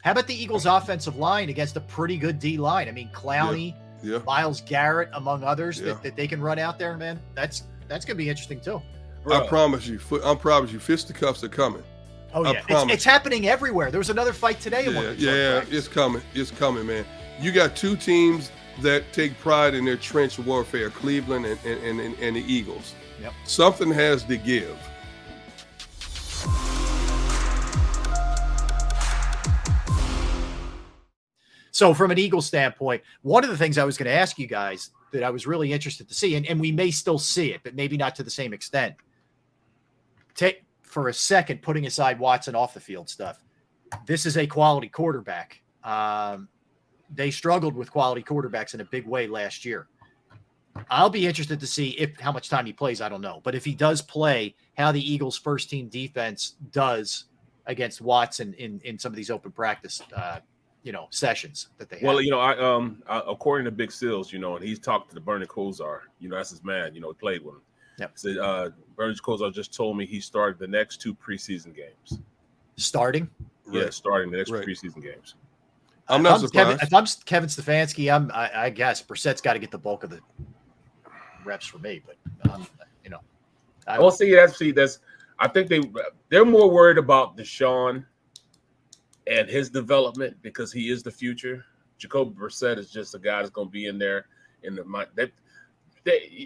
How about the Eagles' offensive line against a pretty good D line? I mean, Clowney, Myles Garrett, among others, that they can run out there, man. That's going to be interesting too. Bro. I promise you, fisticuffs are coming. Oh yeah, it's happening everywhere. There was another fight today. It's coming. It's coming, man. You got two teams that take pride in their trench warfare, Cleveland and the Eagles. Yep. Something has to give. So from an Eagles standpoint, one of the things I was going to ask you guys that I was really interested to see, and we may still see it, but maybe not to the same extent. Take for a second, putting aside Watson off the field stuff. This is a quality quarterback. They struggled with quality quarterbacks in a big way last year. I'll be interested to see how much time he plays. I don't know. But if he does play, how the Eagles first team defense does against Watson in some of these open practice sessions that they have. Well, according to Big Sills, and he's talked to the Bernie Kosar, that's his man, he played with him. Yep. So, Bernie Kosar just told me he started the next 2 preseason games. Starting? Yeah, starting the next preseason games. I'm not surprised. If I'm Kevin Stefanski, I guess Brissett's got to get the bulk of the reps for me, but I think they're more worried about Deshaun and his development because he is the future. Jacoby Brissett is just a guy that's going to be in there in the mind.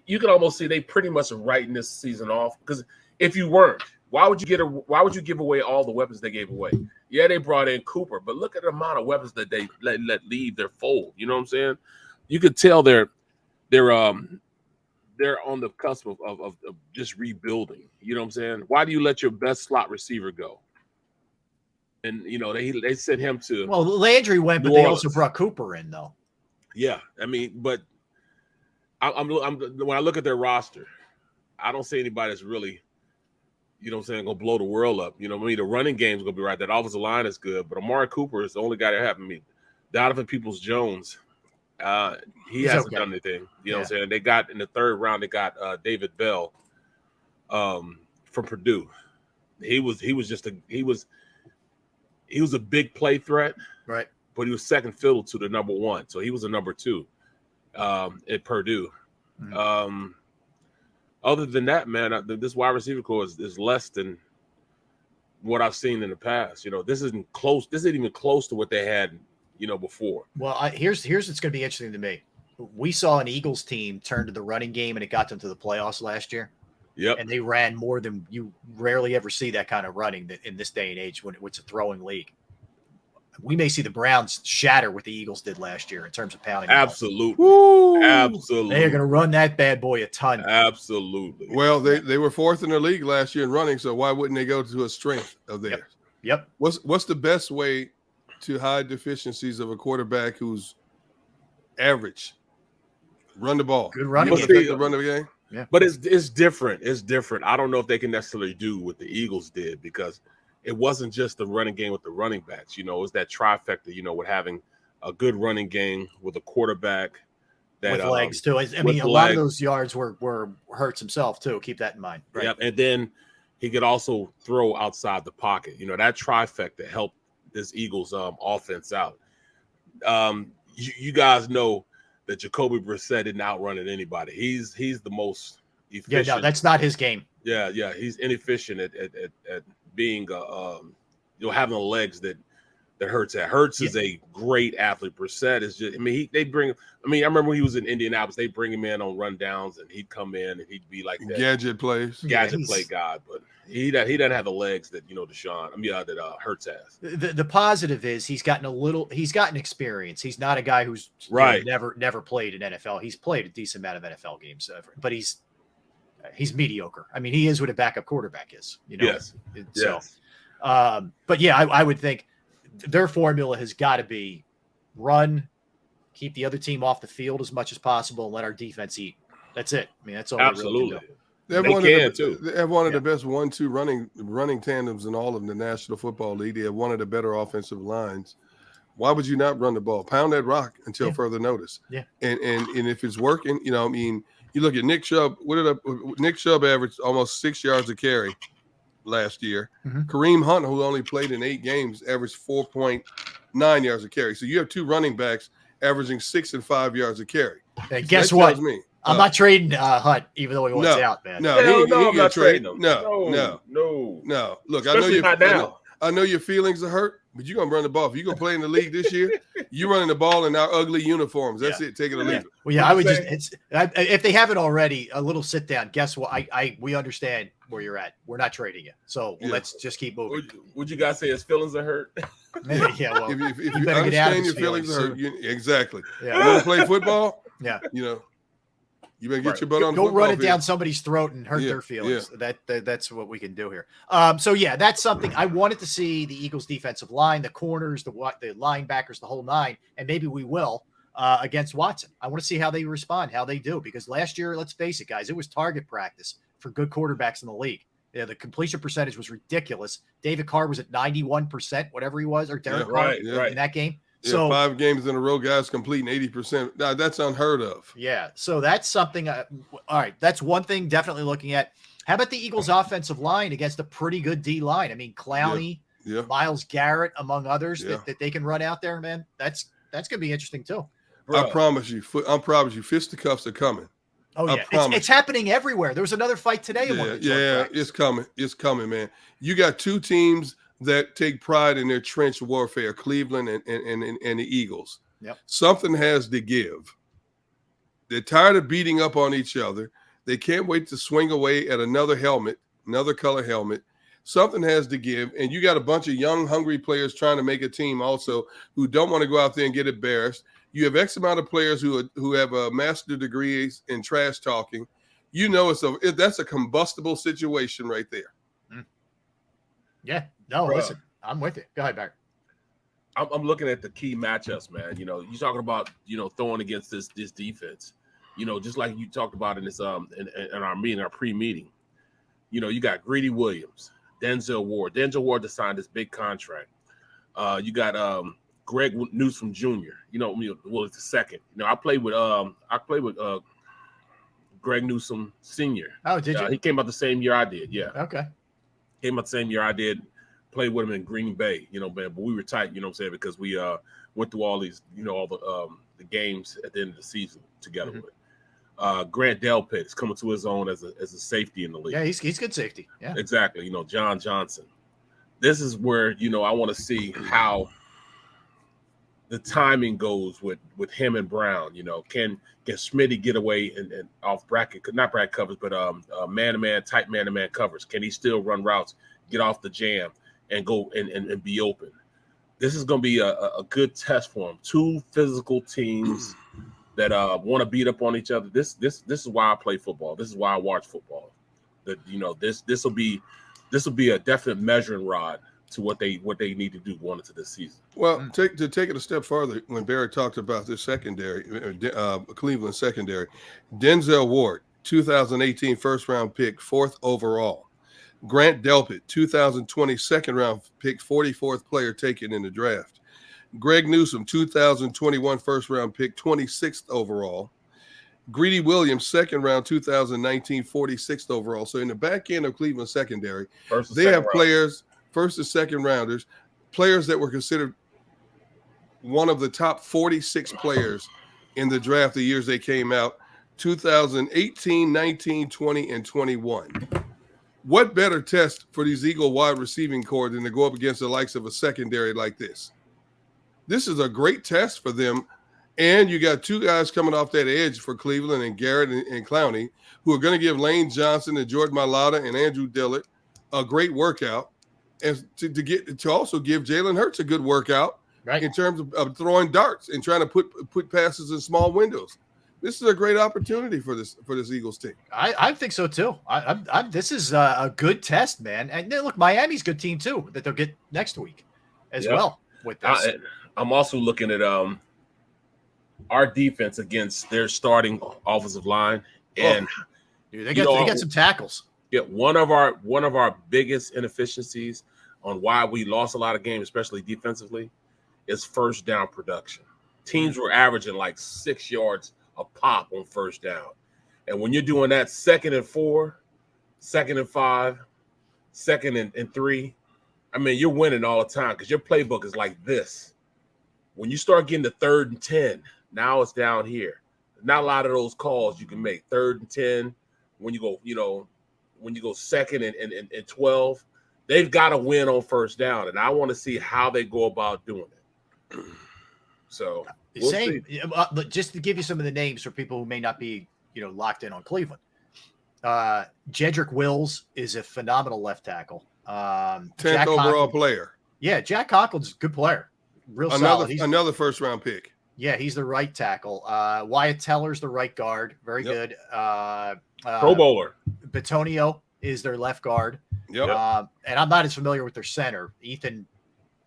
You can almost see they pretty much are writing this season off, because if you weren't, why would you give away all the weapons they gave away? Yeah, they brought in Cooper, but look at the amount of weapons that they let leave their fold. You know what I'm saying? You could tell they're on the cusp of just rebuilding. You know what I'm saying? Why do you let your best slot receiver go? And they sent him to. Well, Landry went, but they also brought Cooper in, though. Yeah, I mean, but I'm when I look at their roster, I don't see anybody that's really, going to blow the world up. The running game's going to be right. That offensive line is good, but Amari Cooper is the only guy that have. Donovan Peoples-Jones, he hasn't done anything. You know what I'm saying? They got in the 3rd round. They got David Bell, from Purdue. He was a big play threat, right? But he was second fiddle to the number 1, so he was a number 2 at Purdue. Mm-hmm. Other than that, man, this wide receiver core is less than what I've seen in the past. This isn't close. This isn't even close to what they had, before. Well, here's what's going to be interesting to me. We saw an Eagles team turn to the running game, and it got them to the playoffs last year. Yep. And they ran more than you rarely ever see that kind of running in this day and age when it's a throwing league. We may see the Browns shatter what the Eagles did last year in terms of pounding. Absolutely. Absolutely. They are going to run that bad boy a ton. Absolutely. Well, they were 4th in the league last year in running, so why wouldn't they go to a strength of theirs? Yep. What's the best way to hide deficiencies of a quarterback who's average? Run the ball. Good running game. The run of the game. Yeah. But it's different. It's different. I don't know if they can necessarily do what the Eagles did, because it wasn't just the running game with the running backs. It was that trifecta, with having a good running game with a quarterback that with legs too. I mean, a lot of those yards were Hurts himself too. Keep that in mind. Right? Yep. And then he could also throw outside the pocket. That trifecta helped this Eagles offense out. You guys know that Jacoby Brissett didn't outrun at anybody. He's the most efficient. Yeah, no, that's not his game. Yeah. He's inefficient at being having the legs that Hurts at. Hurts is a great athlete. Brissett is just. I remember when he was in Indianapolis, they bring him in on rundowns, and he'd come in and he'd be like that gadget play guy. But he doesn't have the legs that that Hurts has. The positive is he's gotten experience. He's not a guy who's never played in NFL. He's played a decent amount of NFL games, but he's mediocre. I mean, he is what a backup quarterback is. Yes. So, but yeah, I would think their formula has got to be run, keep the other team off the field as much as possible, and let our defense eat. That's it. I mean, that's all. Absolutely. They have one of the best 1-2 running tandems in all of the National Football League. They have one of the better offensive lines. Why would you not run the ball? Pound that rock until further notice. Yeah. And if it's working, you look at Nick Chubb. Nick Chubb averaged almost 6 yards a carry last year. Mm-hmm. Kareem Hunt, who only played in 8 games, averaged 4.8 9 yards a carry. So you have two running backs averaging 6 and 5 yards a carry. And So guess that what? tells me, I'm not trading Hunt, even though he wants out, man. No, Hell he no, ain't I'm gonna not trade. trading him. No. Look, Especially not now. I know your feelings are hurt, but you're gonna run the ball. If you're gonna play in the league this year, you're running the ball in our ugly uniforms. That's it. Take it or leave it. Well, yeah, I would just if they haven't already, a little sit down. Guess what? We understand where you're at. We're not trading you. So let's just keep moving. Would you guys say his feelings are hurt? Yeah, well, if you better get out of understand his your feelings are hurt, exactly. Yeah. You want to play football? Yeah. You better get your butt on the go football run it field. down somebody's throat and hurt their feelings. That's what we can do here. So yeah, that's something I wanted to see. The Eagles defensive line, the corners, the linebackers, the whole nine, and maybe we will against Watson. I want to see how they respond, how they do, because last year, let's face it, guys, it was target practice for good quarterbacks in the league. Yeah, the completion percentage was ridiculous. David Carr was at 91%, whatever he was, or Derek Carr in that game. Yeah, so 5 games in a row, guys completing 80%. Now, that's unheard of. Yeah, so that's something. All right, that's one thing definitely looking at. How about the Eagles' offensive line against a pretty good D line? I mean, Clowney, Myles Garrett, among others, that they can run out there, man. That's gonna be interesting too. Bro. I promise you, fisticuffs are coming. Oh yeah, it's happening everywhere. There was another fight today. It's coming. It's coming, man. You got two teams that take pride in their trench warfare, Cleveland and the Eagles. Yep. Something has to give. They're tired of beating up on each other. They can't wait to swing away at another color helmet. Something has to give. And you got a bunch of young, hungry players trying to make a team also who don't want to go out there and get embarrassed. You have X amount of players who have master degrees in trash talking. That's a combustible situation right there. Yeah. No, listen, I'm with you. Go ahead, Barry. I'm looking at the key matchups, man. You're talking about, throwing against this defense, just like you talked about in this in our meeting, our pre-meeting. You got Greedy Williams, Denzel Ward. Denzel Ward just signed this big contract. You got Greg Newsome Jr. It's the second. I played with Greg Newsome Sr. Oh, did you? He came out the same year I did. Yeah. Okay. Came out the same year I did. Played with him in Green Bay, man, but we were tight, because we went through all these, all the games at the end of the season together with. Grant Delpit is coming to his own as a safety in the league. Yeah, he's good safety. Yeah, exactly. John Johnson. This is where I want to see how the timing goes with him and Brown. Can Smitty get away and off not bracket covers, but man-to-man, tight man-to-man covers? Can he still run routes, get off the jam, and go and be open? This is going to be a good test for him. Two physical teams that want to beat up on each other. This is why I play football. This is why I watch football. This will be a definite measuring rod to what they need to do going into this season. Well, to take it a step further, when Barry talked about this secondary, Cleveland secondary, Denzel Ward, 2018 first-round pick, 4th overall. Grant Delpit, 2020 second-round pick, 44th player taken in the draft. Greg Newsome, 2021 first-round pick, 26th overall. Greedy Williams, second-round, 2019, 46th overall. So in the back end of Cleveland secondary, they have players, first and second rounders, players that were considered one of the top 46 players in the draft the years they came out, 2018, 19, 20, and 21. What better test for these Eagle wide receiving corps than to go up against the likes of a secondary like this? This is a great test for them. And you got two guys coming off that edge for Cleveland, and Garrett and Clowney, who are going to give Lane Johnson and Jordan Mailata and Andrew Dillard a great workout, and to also give Jalen Hurts a good workout in terms of throwing darts and trying to put passes in small windows. This is a great opportunity for this Eagles team. I think so too. This is a good test, man. And look, Miami's a good team too that they'll get next week as well with this. I'm also looking at our defense against their starting offensive line, and dude, they got some tackles. Yeah, one of our biggest inefficiencies on why we lost a lot of games, especially defensively, is first down production. Teams were averaging like 6 yards a pop on first down. And when you're doing that 2nd and 4, 2nd and 5, 2nd and 3, I mean, you're winning all the time because your playbook is like this. When you start getting to 3rd and 10, now it's down here. Not a lot of those calls you can make. 3rd and 10, when you go, when you go 2nd and 12, they've got to win on 1st down, and I want to see how they go about doing it. So we'll see. Just to give you some of the names for people who may not be, locked in on Cleveland. Jedrick Wills is a phenomenal left tackle. 10th overall player. Yeah, Jack Conklin's a good player. Real solid. Another 1st-round pick. Yeah, he's the right tackle. Wyatt Teller's the right guard. Very good. Pro Bowler. Batonio is their left guard. Yep. And I'm not as familiar with their center, Ethan.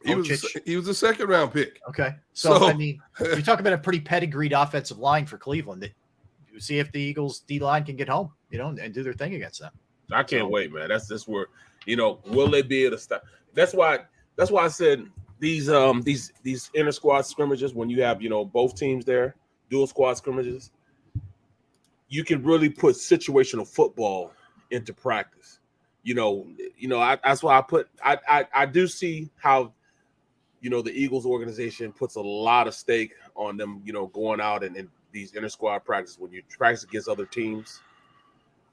He was a 2nd-round pick. Okay. So, I mean, you're talking about a pretty pedigreed offensive line for Cleveland. That you see if the Eagles D-line can get home, and do their thing against them. I can't wait, man. That's where, will they be able to stop? That's why I said these inter squad scrimmages, when you have, both teams there, dual squad scrimmages, you can really put situational football into practice. That's why I do see how, the Eagles organization puts a lot of stake on them, going out and these inter squad practices when you practice against other teams.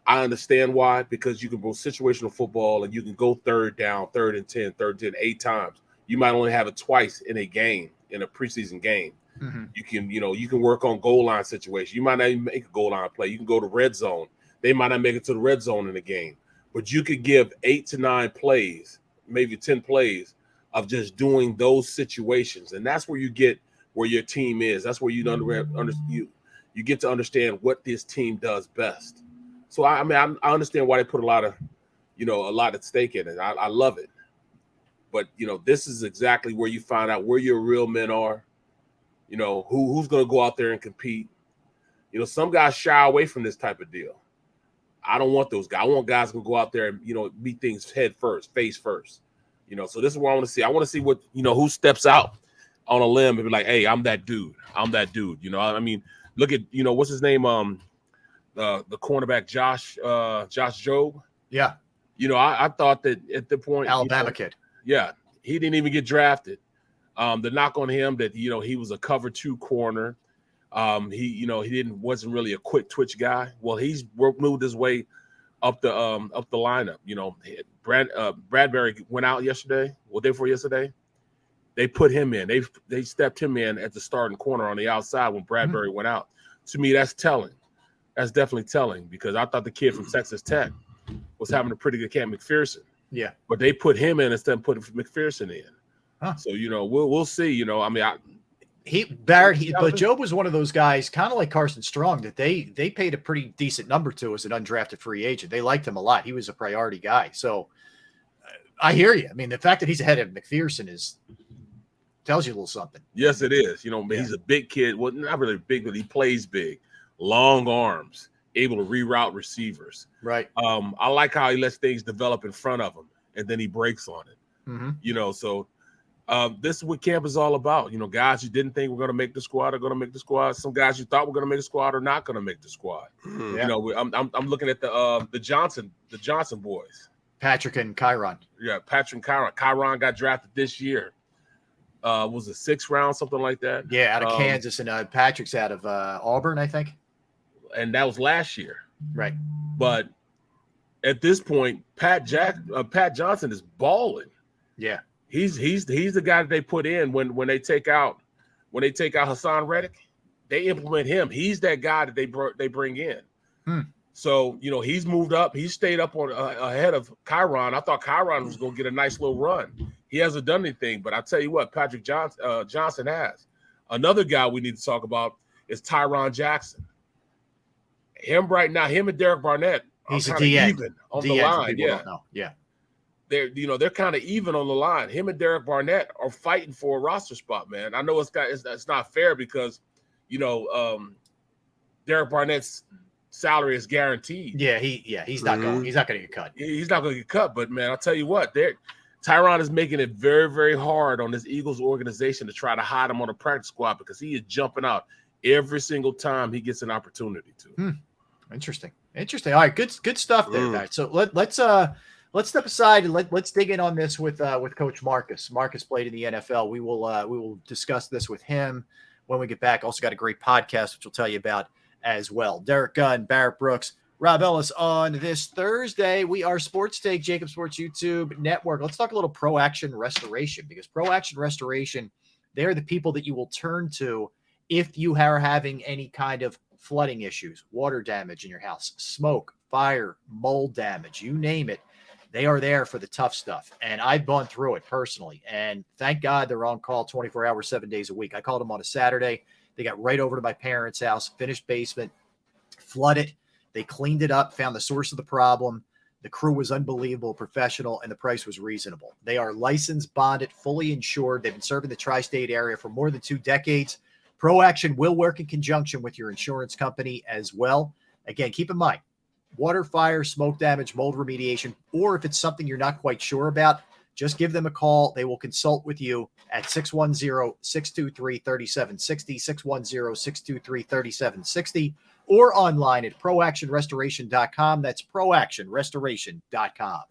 I understand why, because you can go situational football and you can go 3rd down, 3rd and 10, 3rd and 10, 8 times. You might only have it twice in a game, in a preseason game. Mm-hmm. You can work on goal line situation. You might not even make a goal line play. You can go to red zone. They might not make it to the red zone in the game, but you could give 8 to 9 plays, maybe 10 plays of just doing those situations. And that's where you get where your team is. That's where you get to understand what this team does best. So I understand why they put a lot at stake in it. I love it. But this is exactly where you find out where your real men are. Who's going to go out there and compete. Some guys shy away from this type of deal. I don't want those guys. I want guys who go out there and meet things head first, face first. So this is what I want to see. I want to see what who steps out on a limb and be like, hey, I'm that dude. I'm that dude. Look at what's his name? The cornerback Josh Jobe. Yeah. I thought that at the point Alabama kid. Yeah, he didn't even get drafted. The knock on him that he was a cover 2 corner. He wasn't really a quick twitch guy. Well, he's moved his way up the lineup. Bradbury went out yesterday. Well, day before yesterday, they put him in. They stepped him in at the starting corner on the outside when Bradbury went out. To me, that's telling. That's definitely telling, because I thought the kid from Texas Tech was having a pretty good camp, McPherson. Yeah, but they put him in instead of putting McPherson in. Huh. So we'll see. But Jobe was one of those guys, kind of like Carson Strong, that they paid a pretty decent number to as an undrafted free agent. They liked him a lot. He was a priority guy. So I hear you. I mean, the fact that he's ahead of McPherson tells you a little something. Yes, it is. He's a big kid. Well, not really big, but he plays big. Long arms, able to reroute receivers. Right. I like how he lets things develop in front of him, and then he breaks on it. Mm-hmm. So this is what camp is all about. Guys you didn't think were going to make the squad are going to make the squad. Some guys you thought were going to make the squad are not going to make the squad. Yeah. I'm looking at the Johnson boys. Patrick and Kyron. Yeah, Patrick and Kyron. Kyron got drafted this year. Was it 6th round, something like that? Yeah, out of Kansas, and Patrick's out of Auburn, I think. And that was last year. Right. But at this point, Pat Johnson is balling. Yeah. He's the guy that they put in when they take out Hassan Reddick, they implement him. He's that guy that they bring in. So he's moved up. He's stayed up on ahead of Kyron. I thought Kyron was going to get a nice little run. He hasn't done anything, but I tell you what, Patrick Johnson has. Another guy we need to talk about is Tyron Jackson. Him right now, him and Derek Barnett are kind of even on the line. Yeah. They're kind of even on the line. Him and Derek Barnett are fighting for a roster spot, man. I know it's not fair because, Derek Barnett's salary is guaranteed. He's not going. He's not going to get cut. He's not going to get cut. But man, I'll tell you what, Tyron is making it very, very hard on this Eagles organization to try to hide him on a practice squad because he is jumping out every single time he gets an opportunity to. Interesting. All right, good stuff there, guys. So let's step aside and let's dig in on this with Coach Marcus. Marcus played in the NFL. We will discuss this with him when we get back. Also got a great podcast, which we'll tell you about as well. Derek Gunn, Barrett Brooks, Rob Ellis on this Thursday. We are Sports Take, JAKIB Sports YouTube Network. Let's talk a little Pro Action Restoration, because Pro Action Restoration, they're the people that you will turn to if you are having any kind of flooding issues, water damage in your house, smoke, fire, mold damage, you name it. They are there for the tough stuff. And I've gone through it personally. And thank God they're on call 24 hours, 7 days a week. I called them on a Saturday. They got right over to my parents' house, finished basement, flooded. They cleaned it up, found the source of the problem. The crew was unbelievable, professional, and the price was reasonable. They are licensed, bonded, fully insured. They've been serving the tri-state area for more than 2 decades. Pro Action will work in conjunction with your insurance company as well. Again, keep in mind, water, fire, smoke damage, mold remediation, or if it's something you're not quite sure about, just give them a call. They will consult with you at 610-623-3760, 610-623-3760, or online at proactionrestoration.com. That's proactionrestoration.com.